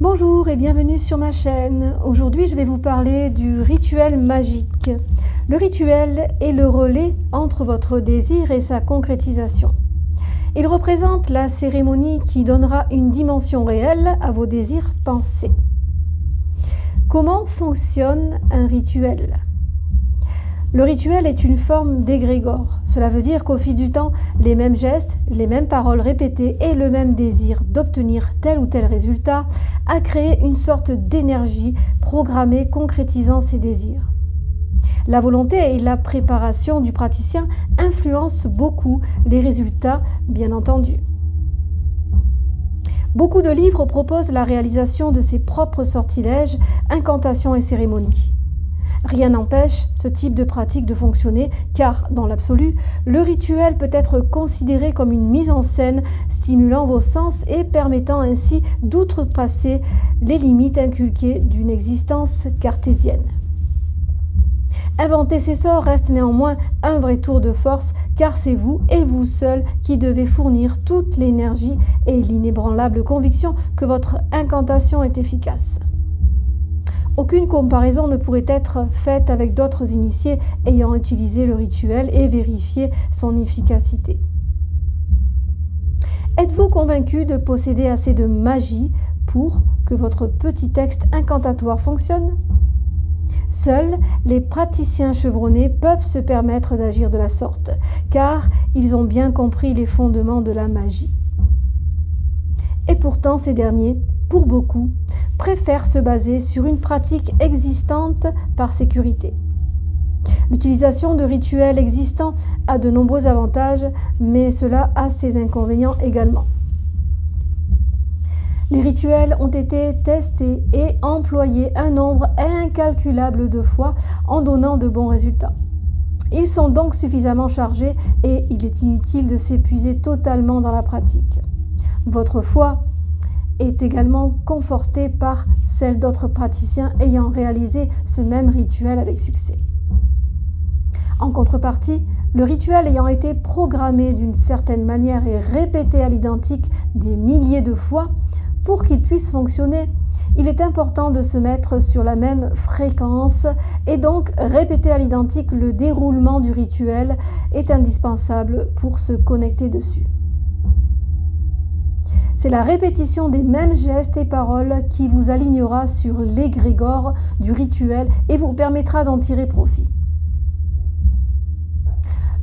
Bonjour et bienvenue sur ma chaîne. Aujourd'hui, je vais vous parler du rituel magique. Le rituel est le relais entre votre désir et sa concrétisation. Il représente la cérémonie qui donnera une dimension réelle à vos désirs pensés. Comment fonctionne un rituel ? Le rituel est une forme d'égrégore. Cela veut dire qu'au fil du temps, les mêmes gestes, les mêmes paroles répétées et le même désir d'obtenir tel ou tel résultat a créé une sorte d'énergie programmée concrétisant ces désirs. La volonté et la préparation du praticien influencent beaucoup les résultats, bien entendu. Beaucoup de livres proposent la réalisation de ses propres sortilèges, incantations et cérémonies. Rien n'empêche ce type de pratique de fonctionner car, dans l'absolu, le rituel peut être considéré comme une mise en scène stimulant vos sens et permettant ainsi d'outrepasser les limites inculquées d'une existence cartésienne. Inventer ces sorts reste néanmoins un vrai tour de force car c'est vous et vous seul qui devez fournir toute l'énergie et l'inébranlable conviction que votre incantation est efficace. Aucune comparaison ne pourrait être faite avec d'autres initiés ayant utilisé le rituel et vérifié son efficacité. Êtes-vous convaincu de posséder assez de magie pour que votre petit texte incantatoire fonctionne ? Seuls les praticiens chevronnés peuvent se permettre d'agir de la sorte, car ils ont bien compris les fondements de la magie. Et pourtant, ces derniers, pour beaucoup, préfèrent se baser sur une pratique existante par sécurité. L'utilisation de rituels existants a de nombreux avantages, mais cela a ses inconvénients également. Les rituels ont été testés et employés un nombre incalculable de fois en donnant de bons résultats. Ils sont donc suffisamment chargés et il est inutile de s'épuiser totalement dans la pratique. Votre foi est également confortée par celle d'autres praticiens ayant réalisé ce même rituel avec succès. En contrepartie, le rituel ayant été programmé d'une certaine manière et répété à l'identique des milliers de fois, pour qu'il puisse fonctionner, il est important de se mettre sur la même fréquence et donc répéter à l'identique le déroulement du rituel est indispensable pour se connecter dessus. C'est la répétition des mêmes gestes et paroles qui vous alignera sur l'égrégore du rituel et vous permettra d'en tirer profit.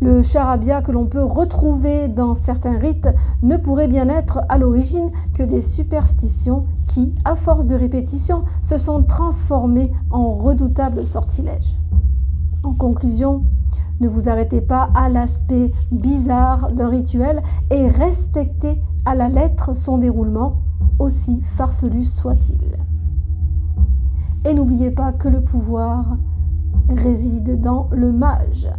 Le charabia que l'on peut retrouver dans certains rites ne pourrait bien être à l'origine que des superstitions qui, à force de répétition, se sont transformées en redoutables sortilèges. En conclusion, ne vous arrêtez pas à l'aspect bizarre d'un rituel et respectez à la lettre son déroulement, aussi farfelu soit-il. Et n'oubliez pas que le pouvoir réside dans le mage.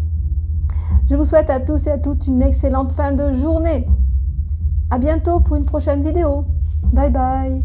Je vous souhaite à tous et à toutes une excellente fin de journée. À bientôt pour une prochaine vidéo. Bye bye.